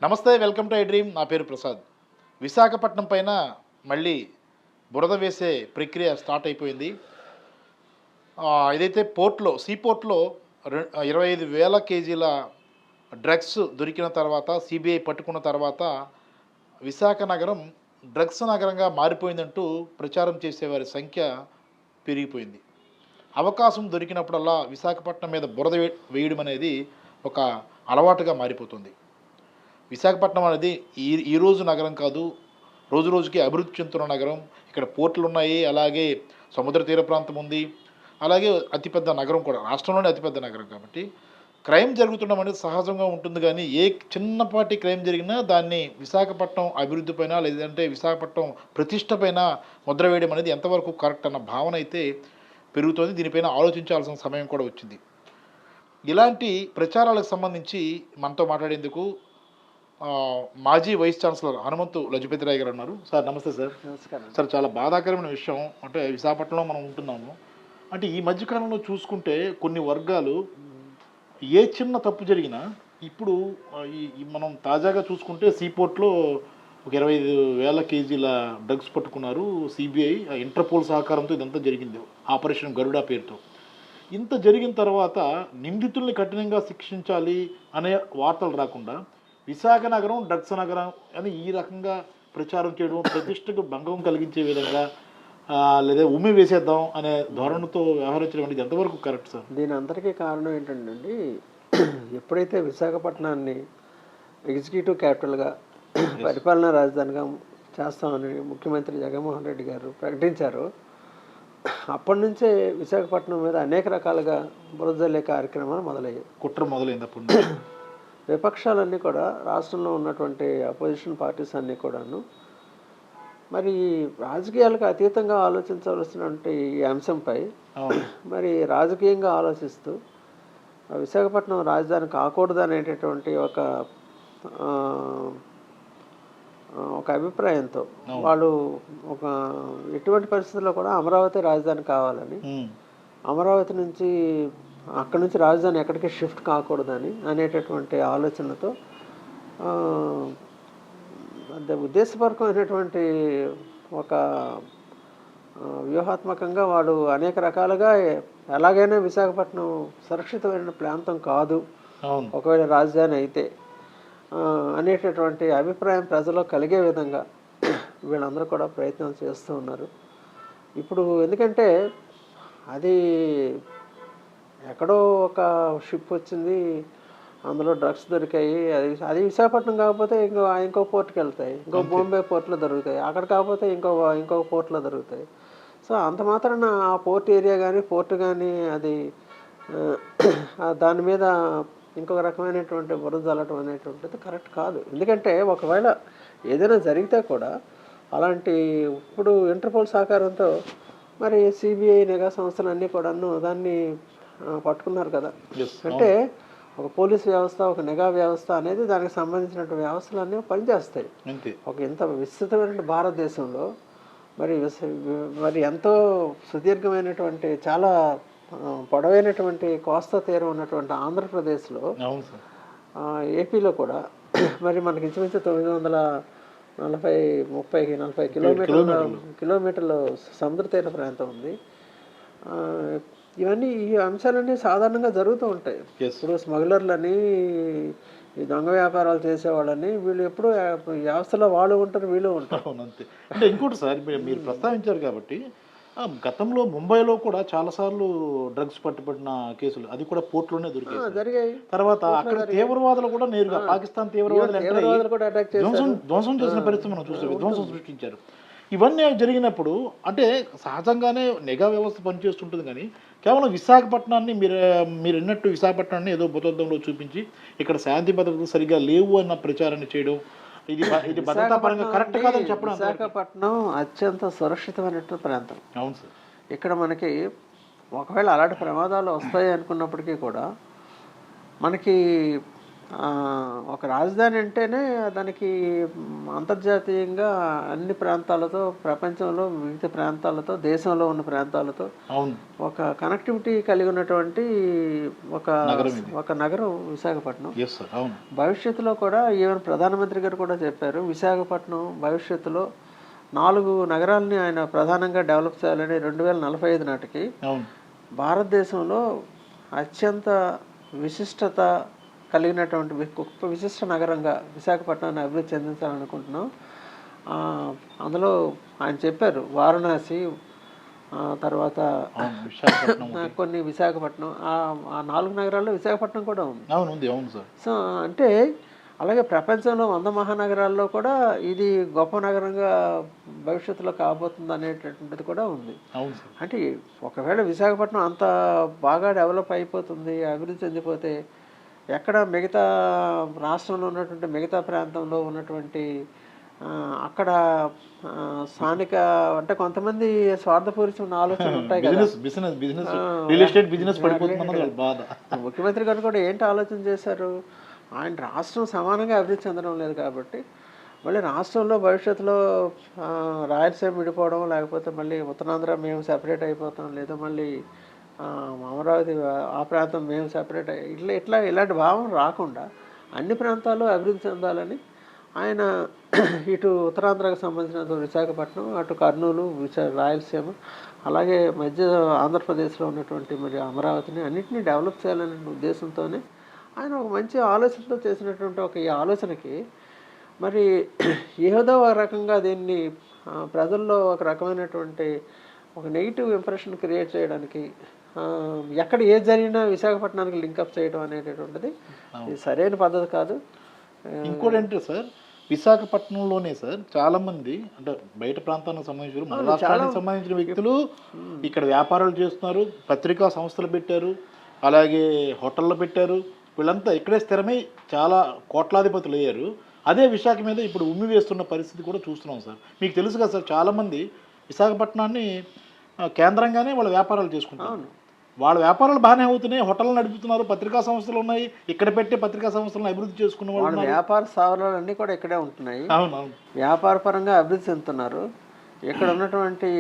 నమస్తే, welcome to I dream. నా పేరు ప్రసాద్. విశాఖపట్నం పైన మళ్ళీ బురద వేసే ప్రక్రియ స్టార్ట్ అయిపోయింది. ఏదైతే పోర్ట్లో సీపోర్ట్లో 25,000 కేజీల డ్రగ్స్ దొరికిన తర్వాత, సిబిఐ పట్టుకున్న తర్వాత విశాఖ నగరం డ్రగ్స్ నగరంగా మారిపోయిందంటూ ప్రచారం చేసేవారి సంఖ్య పెరిగిపోయింది. అవకాశం దొరికినప్పుడల్లా విశాఖపట్నం మీద బురద వేయడం అనేది ఒక అలవాటుగా మారిపోతుంది. విశాఖపట్నం అనేది ఈరోజు నగరం కాదు, రోజు రోజుకి అభివృద్ధి చెందుతున్న నగరం. ఇక్కడ పోర్టులు ఉన్నాయి, అలాగే సముద్ర తీర ప్రాంతం ఉంది, అలాగే అతిపెద్ద నగరం కూడా, రాష్ట్రంలోనే అతిపెద్ద నగరం. కాబట్టి క్రైమ్ జరుగుతుండడం అనేది సహజంగా ఉంటుంది. కానీ ఏ చిన్నపాటి క్రైమ్ జరిగినా దాన్ని విశాఖపట్నం అభివృద్ధి పైన, లేదంటే విశాఖపట్నం ప్రతిష్ట పైన ముద్ర వేయడం అనేది ఎంతవరకు కరెక్ట్ అన్న భావన అయితే పెరుగుతోంది. దీనిపైన ఆలోచించాల్సిన సమయం కూడా వచ్చింది. ఇలాంటి ప్రచారాలకు సంబంధించి మనతో మాట్లాడేందుకు మాజీ వైస్ ఛాన్సలర్ హనుమంతు లజపతిరాయ్ గారు ఉన్నారు. సార్ నమస్తే. సార్ నమస్కారం. సార్, చాలా బాధాకరమైన విషయం అంటే విశాఖపట్నంలో మనం ఉంటున్నాము. అంటే ఈ మధ్యకాలంలో చూసుకుంటే కొన్ని వర్గాలు ఏ చిన్న తప్పు జరిగినా ఇప్పుడు మనం తాజాగా చూసుకుంటే సీపోర్ట్లో ఒక 25,000 కేజీల డ్రగ్స్ పట్టుకున్నారు సిబిఐ. ఇంటర్పోల్ సహకారంతో ఇదంతా జరిగింది, ఆపరేషన్ గరుడా పేరుతో. ఇంత జరిగిన తర్వాత నిందితుల్ని కఠినంగా శిక్షించాలి అనే వార్తలు రాకుండా విశాఖ నగరం డ్రగ్స్ నగరం అని ఈ రకంగా ప్రచారం చేయడం, ప్రతిష్టకు భంగం కలిగించే విధంగా లేదా ఉమ్మి వేసేద్దాం అనే ధోరణితో వ్యవహరించడం అనేది ఎంతవరకు కరెక్ట్ సార్? దీని అందరికీ కారణం ఏంటంటే, ఎప్పుడైతే విశాఖపట్నాన్ని ఎగ్జిక్యూటివ్ క్యాపిటల్గా పరిపాలనా రాజధానిగా చేస్తామని ముఖ్యమంత్రి జగన్మోహన్ రెడ్డి గారు ప్రకటించారో అప్పటి నుంచే విశాఖపట్నం మీద అనేక రకాలుగా బురదజల్లే కార్యక్రమాలు మొదలయ్యాయి. కుట్ర మొదలైంది అప్పటి నుంచి. విపక్షాలన్నీ కూడా, రాష్ట్రంలో ఉన్నటువంటి అపోజిషన్ పార్టీస్ అన్నీ కూడాను మరి రాజకీయాలకు అతీతంగా ఆలోచించవలసినటువంటి ఈ అంశంపై మరి రాజకీయంగా ఆలోచిస్తూ విశాఖపట్నం రాజధాని కాకూడదు అనేటటువంటి ఒక అభిప్రాయంతో వాళ్ళు ఎటువంటి పరిస్థితుల్లో కూడా అమరావతి రాజధాని కావాలని, అమరావతి నుంచి అక్కడి నుంచి రాజధాని ఎక్కడికి షిఫ్ట్ కాకూడదని అనేటటువంటి ఆలోచనతో అంటే ఉద్దేశపూర్వకమైనటువంటి ఒక వ్యూహాత్మకంగా వాడు అనేక రకాలుగా ఎలాగైనా విశాఖపట్నం సురక్షితమైన ప్రాంతం కాదు ఒకవేళ రాజధాని అయితే అనేటటువంటి అభిప్రాయం ప్రజల్లో కలిగే విధంగా వీళ్ళందరూ కూడా ప్రయత్నం చేస్తూ ఉన్నారు. ఇప్పుడు ఎందుకంటే అది ఎక్కడో ఒక షిప్ వచ్చింది, అందులో డ్రగ్స్ దొరికాయి, అది విశాఖపట్నం కాకపోతే ఇంకో పోర్ట్కి వెళ్తాయి, ఇంకో బాంబే పోర్ట్లో దొరుకుతాయి, అక్కడ కాకపోతే ఇంకో పోర్ట్లో దొరుకుతాయి. సో అంత మాత్రాన ఆ పోర్ట్ ఏరియా కానీ పోర్ట్ కానీ అది దాని మీద ఇంకొక రకమైనటువంటి బురద చల్లటం అనేటువంటిది కరెక్ట్ కాదు. ఎందుకంటే ఒకవేళ ఏదైనా జరిగితే కూడా అలాంటి ఇప్పుడు ఇంటర్పోల్ సహకారంతో మరి సిబిఐ నిఘా సంస్థలన్నీ కూడాను దాన్ని పట్టుకున్నారు కదా. అంటే ఒక పోలీస్ వ్యవస్థ, ఒక నిఘా వ్యవస్థ అనేది దానికి సంబంధించినటువంటి వ్యవస్థలన్నీ పనిచేస్తాయి. ఒక ఇంత విస్తృతమైన భారతదేశంలో మరి ఎంతో సుదీర్ఘమైనటువంటి చాలా పొడవైనటువంటి కోస్తా తీరం ఉన్నటువంటి ఆంధ్రప్రదేశ్లో, ఏపీలో కూడా మరి మనకి ఇంచుమించు 940 కిలోమీటర్ల సముద్ర తీర ప్రాంతం ఉంది. ఇవన్నీ ఈ అంశాలన్నీ సాధారణంగా జరుగుతూ ఉంటాయి. ఇప్పుడు స్మగ్లర్లని, ఈ దొంగ వ్యాపారాలు చేసేవాళ్ళని వీళ్ళు ఎప్పుడు వ్యవస్థలో వాళ్ళు ఉంటారు, వీళ్ళు ఉంటారు. అంతే. అంటే ఇంకోటి సార్, మీరు ప్రస్తావించారు కాబట్టి గతంలో ముంబైలో కూడా చాలాసార్లు డ్రగ్స్ పట్టుబడిన కేసులు, అది కూడా పోర్ట్లోనే జరిగాయి. తర్వాత అక్కడ తీవ్రవాదులు కూడా నేరుగా పాకిస్తాన్ తీవ్రవాదులు కూడా అటాక్ ధ్వంసం చేసిన పరిస్థితి మనం చూస్తాం, విధ్వంసం సృష్టించారు. ఇవన్నీ జరిగినప్పుడు అంటే సహజంగానే నిఘా వ్యవస్థ పనిచేస్తుంటుంది. కానీ కేవలం విశాఖపట్నాన్ని మీరు అన్నట్టు విశాఖపట్నాన్ని ఏదో భూతద్దంలో చూపించి ఇక్కడ శాంతి భద్రతలు సరిగ్గా లేవు అన్న ప్రచారాన్ని చేయడం, ఇది భద్రతా పరంగా కరెక్ట్ కాదని చెప్పడం. విశాఖపట్నం అత్యంత సురక్షితమైనటువంటి ప్రాంతం. అవును సార్. ఇక్కడ మనకి ఒకవేళ అలాంటి ప్రమాదాలు వస్తాయి అనుకున్నప్పటికీ కూడా మనకి ఒక రాజధాని అంటేనే దానికి అంతర్జాతీయంగా అన్ని ప్రాంతాలతో, ప్రపంచంలో వివిధ ప్రాంతాలతో, దేశంలో ఉన్న ప్రాంతాలతో అవును, ఒక కనెక్టివిటీ కలిగి ఉన్నటువంటి ఒక నగరం ఇది. ఒక నగరం విశాఖపట్నం. ఎస్ సార్, అవును. భవిష్యత్తులో కూడా ఈవెన్ ప్రధానమంత్రి గారు కూడా చెప్పారు, విశాఖపట్నం భవిష్యత్తులో 4 నగరాలని ఆయన ప్రధానంగా డెవలప్ చేయాలని 2045 నాటికి అవును, భారతదేశంలో అత్యంత విశిష్టత కలిగినటువంటి గొప్ప విశిష్ట నగరంగా విశాఖపట్నాన్ని అభివృద్ధి చెందించాలనుకుంటున్నాం. అందులో ఆయన చెప్పారు వారణాసి, తర్వాత అవును, విశాఖపట్నం ఒకటి. కొన్ని విశాఖపట్నం, ఆ 4 నగరాల్లో విశాఖపట్నం కూడా ఉంది. అవును, ఉంది, అవును సార్. సో అంటే అలాగే ప్రపంచంలో 100 మహానగరాల్లో కూడా ఇది గొప్ప నగరంగా భవిష్యత్తులో కాబోతుంది అనేటటువంటిది కూడా ఉంది. అవును సార్. అంటే ఒకవేళ విశాఖపట్నం అంత బాగా డెవలప్ అయిపోతుంది, అభివృద్ధి చెందిపోతే ఎక్కడ మిగతా రాష్ట్రంలో ఉన్నటువంటి మిగతా ప్రాంతంలో ఉన్నటువంటి అక్కడ స్థానిక అంటే కొంతమంది స్వార్థపూరిత ఆలోచనలు ఉంటాయి కదా. బిజినెస్ రియల్ ఎస్టేట్ బిజినెస్ పడిపోతుందన్నది వాళ్ళ బాధ. ముఖ్యమంత్రి గారు కూడా ఏంటి ఆలోచన చేశారు, ఆయన రాష్ట్రం సమానంగా అభివృద్ధి చెందడం లేదు కాబట్టి మళ్ళీ రాష్ట్రంలో భవిష్యత్తులో రాయలసీమ విడిపోవడం, లేకపోతే మళ్ళీ ఉత్తరాంధ్ర మేము సెపరేట్ అయిపోతాం, లేదా మళ్ళీ అమరావతి ఆ ప్రాంతం మేము సెపరేట్ ఇలాంటి భావం రాకుండా అన్ని ప్రాంతాలు అభివృద్ధి చెందాలని ఆయన ఇటు ఉత్తరాంధ్రకు సంబంధించిన విశాఖపట్నం, అటు కర్నూలు, రాయలసీమ, అలాగే మధ్య ఆంధ్రప్రదేశ్లో ఉన్నటువంటి మరి అమరావతిని అన్నింటినీ డెవలప్ చేయాలనే ఉద్దేశంతోనే ఆయన ఒక మంచి ఆలోచనతో చేసినటువంటి ఈ ఆలోచనకి మరి ఏదో ఒక రకంగా దీన్ని ప్రజల్లో ఒక రకమైనటువంటి ఒక నెగిటివ్ ఇంప్రెషన్ క్రియేట్ చేయడానికి ఎక్కడ ఏది జరిగినా విశాఖపట్నానికి లింకప్ చేయడం అనేటటువంటిది ఇది సరైన పద్ధతి కాదు. ఇంకోటి ఏంటి సార్, విశాఖపట్నంలోనే సార్ చాలా మంది అంటే బయట ప్రాంతానికి సంబంధించిన మన రాష్ట్రానికి సంబంధించిన వ్యక్తులు ఇక్కడ వ్యాపారాలు చేస్తున్నారు, పత్రికా సంస్థలు పెట్టారు, అలాగే హోటళ్ళు పెట్టారు. వీళ్ళంతా ఇక్కడే స్థిరమై చాలా కోట్లాధిపతులు అయ్యారు. అదే విశాఖ మీద ఇప్పుడు ఉమ్మి వేస్తున్న పరిస్థితి కూడా చూస్తున్నాం సార్. మీకు తెలుసు కదా సార్, చాలామంది విశాఖపట్నాన్ని కేంద్రంగానే వాళ్ళ వ్యాపారాలు చేసుకుంటారు. వాళ్ళ వ్యాపారాలు బాగానే అవుతున్నాయి, హోటళ్ళు నడుపుతున్నారు, పత్రికా సంస్థలు ఉన్నాయి, ఇక్కడ పెట్టే పత్రికా సంస్థలను అభివృద్ధి చేసుకున్న వాళ్ళు వ్యాపార స్థావరాలు అన్నీ కూడా ఇక్కడే ఉంటున్నాయి. అవునవును, వ్యాపార పరంగా అభివృద్ధి చెందుతున్నారు. ఇక్కడ ఉన్నటువంటి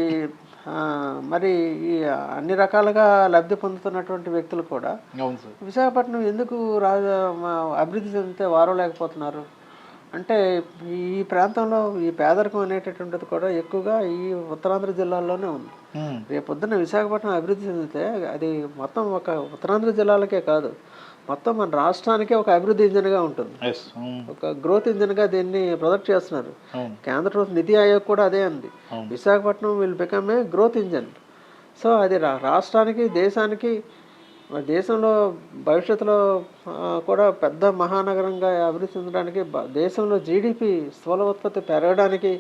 మరి ఈ అన్ని రకాలుగా లబ్ధి పొందుతున్నటువంటి వ్యక్తులు కూడా విశాఖపట్నం ఎందుకు అభివృద్ధి చెందితే వారు లేకపోతున్నారు అంటే ఈ ప్రాంతంలో ఈ పేదరికం అనేటటువంటిది కూడా ఎక్కువగా ఈ ఉత్తరాంధ్ర జిల్లాల్లోనే ఉంది. రేపొద్దున విశాఖపట్నం అభివృద్ధి చెందితే అది మొత్తం ఒక ఉత్తరాంధ్ర జిల్లాలకే కాదు, మొత్తం మన రాష్ట్రానికే ఒక అభివృద్ధి ఇంజన్గా ఉంటుంది, ఒక గ్రోత్ ఇంజన్గా దీన్ని ప్రొజెక్ట్ చేస్తున్నారు. కేంద్ర ప్రభుత్వ నితి ఆయోగ్ కూడా అదే అంది, Visakhapatnam will become a growth engine. So అది రాష్ట్రానికి, దేశానికి, దేశంలో భవిష్యత్తులో కూడా పెద్ద మహానగరంగా అభివృద్ధి చెందడానికి, దేశంలో జీడిపి స్థూల ఉత్పత్తి పెరగడానికి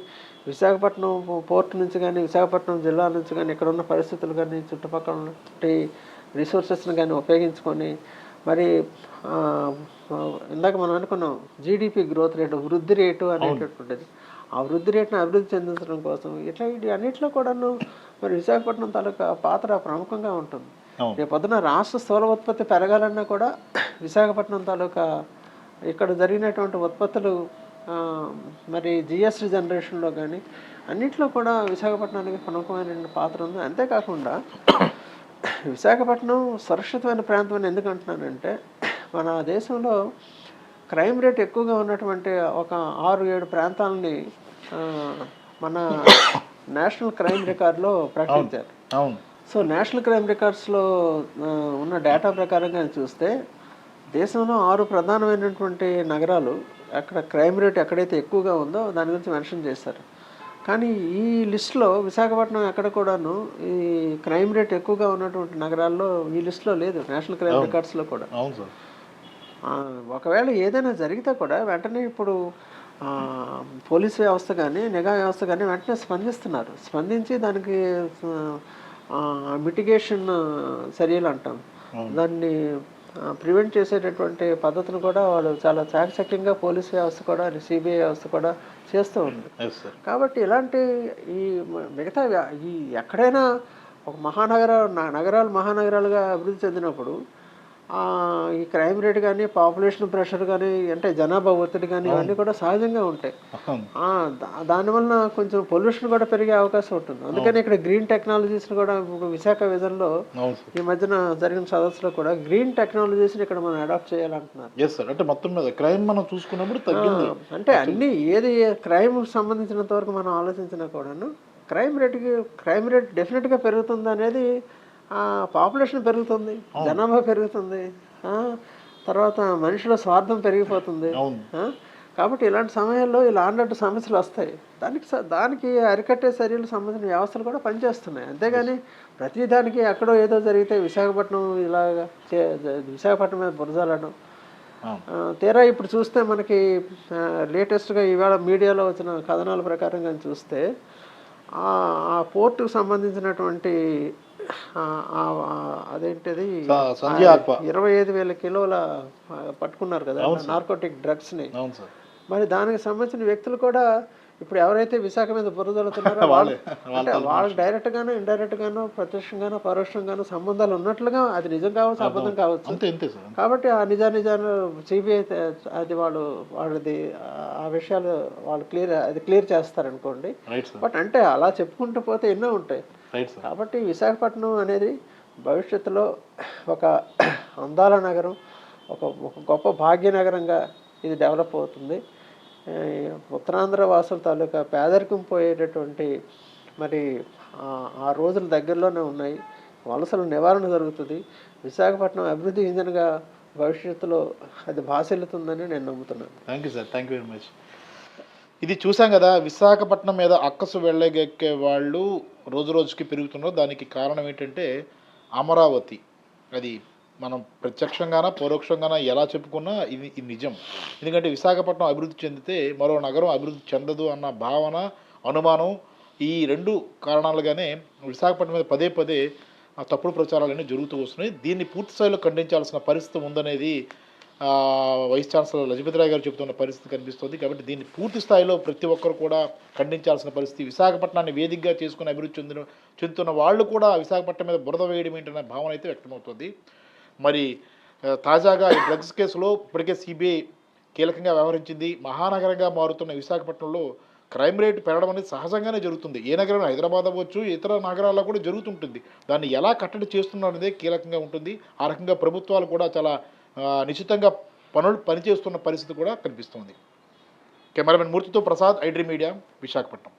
విశాఖపట్నం పోర్ట్ నుంచి కానీ, విశాఖపట్నం జిల్లా నుంచి కానీ, ఇక్కడ ఉన్న పరిస్థితులు కానీ, చుట్టుపక్కల ఉన్న రిసోర్సెస్ని కానీ ఉపయోగించుకొని మరి ఇందాక మనం అనుకున్నాం జీడిపి గ్రోత్ రేటు, వృద్ధి రేటు అనేటటువంటిది, ఆ వృద్ధి రేటును అభివృద్ధి చెందించడం కోసం ఇట్లా అన్నింటిలో కూడాను మరి విశాఖపట్నం తాలూకా పాత్ర ప్రముఖంగా ఉంటుంది. రేపొద్దున రాష్ట్ర స్థూల ఉత్పత్తి పెరగాలన్నా కూడా విశాఖపట్నం తాలూకా ఇక్కడ జరిగినటువంటి ఉత్పత్తులు మరి జిఎస్టీ జనరేషన్లో కానీ అన్నింటిలో కూడా విశాఖపట్నానికి ప్రముఖమైన పాత్ర ఉంది. అంతేకాకుండా విశాఖపట్నం సురక్షితమైన ప్రాంతం అని ఎందుకు అంటున్నానంటే, మన దేశంలో క్రైమ్ రేట్ ఎక్కువగా ఉన్నటువంటి ఒక 6-7 ప్రాంతాలని మన నేషనల్ క్రైమ్ రికార్డులో ప్రకటించారు. సో నేషనల్ క్రైమ్ రికార్డ్స్లో ఉన్న డేటా ప్రకారంగా చూస్తే దేశంలో 6 ప్రధానమైనటువంటి నగరాలు అక్కడ క్రైమ్ రేట్ ఎక్కడైతే ఎక్కువగా ఉందో దాని గురించి మెన్షన్ చేశారు. కానీ ఈ లిస్టులో విశాఖపట్నం ఎక్కడ కూడాను ఈ క్రైమ్ రేట్ ఎక్కువగా ఉన్నటువంటి నగరాల్లో ఈ లిస్టులో లేదు, నేషనల్ క్రైమ్ రికార్డ్స్లో కూడా. ఒకవేళ ఏదైనా జరిగితే కూడా వెంటనే ఇప్పుడు పోలీస్ వ్యవస్థ కానీ, నిఘా వ్యవస్థ కానీ వెంటనే స్పందించి దానికి మిటిగేషన్ చర్యలు అంటాం, దాన్ని ప్రివెంట్ చేసేటటువంటి పద్ధతిని కూడా వాళ్ళు చాలా చాకచక్యంగా పోలీస్ వ్యవస్థ కూడా, సిబిఐ వ్యవస్థ కూడా చేస్తూ ఉంది. కాబట్టి ఇలాంటి ఈ మిగతా ఈ ఎక్కడైనా ఒక నగరాలు మహానగరాలుగా అభివృద్ధి చెందినప్పుడు ఈ క్రైమ్ రేట్ కానీ, పాపులేషన్ ప్రెషర్ కానీ, అంటే జనాభా ఒత్తిడి కానీ ఇవన్నీ కూడా సహజంగా ఉంటాయి. దానివల్ల కొంచెం పొల్యూషన్ కూడా పెరిగే అవకాశం ఉంటుంది. అందుకని ఇక్కడ గ్రీన్ టెక్నాలజీస్ని కూడా ఇప్పుడు విశాఖ విజన్లో ఈ మధ్యన జరిగిన సదస్సులో కూడా గ్రీన్ టెక్నాలజీస్ని ఇక్కడ మనం అడాప్ట్ చేయాలంటున్నారు. ఎస్ సార్, అంటే మొత్తం మీద క్రైమ్ మనం చూసుకున్నప్పుడు తగ్గింది. అంటే అన్ని ఏది క్రైమ్ సంబంధించినంత వరకు మనం ఆలోచించినా కూడాను క్రైమ్ రేట్ డెఫినెట్గా పెరుగుతుంది అనేది, పాపులేషన్ పెరుగుతుంది, జనాభా పెరుగుతుంది, తర్వాత మనుషుల స్వార్థం పెరిగిపోతుంది. కాబట్టి ఇలాంటి సమయాల్లో ఇలా అన్నట్టు సమస్యలు వస్తాయి. దానికి అరికట్టే చర్యలకు సంబంధించిన వ్యవస్థలు కూడా పనిచేస్తున్నాయి. అంతేగాని ప్రతిదానికి ఎక్కడో ఏదో జరిగితే విశాఖపట్నం మీద బురజాలడం, తీరా ఇప్పుడు చూస్తే మనకి లేటెస్ట్గా ఈవేళ మీడియాలో వచ్చిన కథనాల ప్రకారం కానీ చూస్తే ఆ పోర్టుకు సంబంధించినటువంటి అదేంటిది 25,000 కిలోల పట్టుకున్నారు కదా నార్కోటిక్ డ్రగ్స్ని. మరి దానికి సంబంధించిన వ్యక్తులు కూడా ఇప్పుడు ఎవరైతే విశాఖ మీద బురదలుతున్నారో వాళ్ళకి డైరెక్ట్గానో ఇండైరెక్ట్గానో ప్రత్యక్షంగానో పరోక్షంగానో సంబంధాలు ఉన్నట్లుగా, అది నిజం కావచ్చు అబద్ధం కావచ్చు. కాబట్టి ఆ నిజాలు సిబిఐ అది వాళ్ళది ఆ విషయాలు వాళ్ళు క్లియర్ చేస్తారనుకోండి. బట్ అంటే అలా చెప్పుకుంటూ పోతే ఎన్నో ఉంటాయి. కాబట్టి విశాఖపట్నం అనేది భవిష్యత్తులో ఒక అందాల నగరం, ఒక గొప్ప భాగ్యనగరంగా ఇది డెవలప్ అవుతుంది. ఉత్తరాంధ్ర వాసుల తాలూకా పేదరికం పోయేటటువంటి మరి ఆ రోజులు దగ్గరలోనే ఉన్నాయి. వలసల నివారణ జరుగుతుంది. విశాఖపట్నం అభివృద్ధి ఇంజన్గా భవిష్యత్తులో అది భాసిల్లుతుందని నేను నమ్ముతున్నాను. Thank you sir, thank you very much. ఇది చూసాం కదా, విశాఖపట్నం మీద అక్కసు వెళ్ళగెక్కే వాళ్ళు రోజు రోజుకి పెరుగుతున్నారు. దానికి కారణం ఏంటంటే అమరావతి. అది మనం ప్రత్యక్షంగానా పరోక్షంగానా ఎలా చెప్పుకున్నా ఇది నిజం. ఎందుకంటే విశాఖపట్నం అభివృద్ధి చెందితే మరో నగరం అభివృద్ధి చెందదు అన్న భావన, అనుమానం, ఈ రెండు కారణాలుగానే విశాఖపట్నం మీద పదే పదే తప్పుడు ప్రచారాలన్నీ జరుగుతూ వస్తున్నాయి. దీన్ని పూర్తి స్థాయిలో ఖండించాల్సిన పరిస్థితి ఉందనేది వైస్ ఛాన్సలర్ లజపతి రాయ్ గారు చెబుతున్న పరిస్థితి కనిపిస్తుంది. కాబట్టి దీన్ని పూర్తి స్థాయిలో ప్రతి ఒక్కరు కూడా ఖండించాల్సిన పరిస్థితి. విశాఖపట్నాన్ని వేదికగా చేసుకుని అభివృద్ధి చెందుతున్న వాళ్ళు కూడా విశాఖపట్నం మీద బురద వేయడం ఏంటనే భావన అయితే వ్యక్తమవుతుంది. మరి తాజాగా ఈ డ్రగ్స్ కేసులో ఇప్పటికే సిబిఐ కీలకంగా వ్యవహరించింది. మహానగరంగా మారుతున్న విశాఖపట్నంలో క్రైమ్ రేట్ పెరగడం అనేది సహజంగానే జరుగుతుంది. ఏ నగరం, హైదరాబాద్ అవ్వచ్చు, ఇతర నగరాల్లో కూడా జరుగుతుంటుంది. దాన్ని ఎలా కట్టడి చేస్తున్నారు అనేది కీలకంగా ఉంటుంది. ఆ రకంగా ప్రభుత్వాలు కూడా చాలా నిశ్చితంగా పనిచేస్తున్న పరిస్థితి కూడా కనిపిస్తుంది. కెమెరామెన్ మూర్తితో ప్రసాద్, ఐడ్రీ మీడియా, విశాఖపట్నం.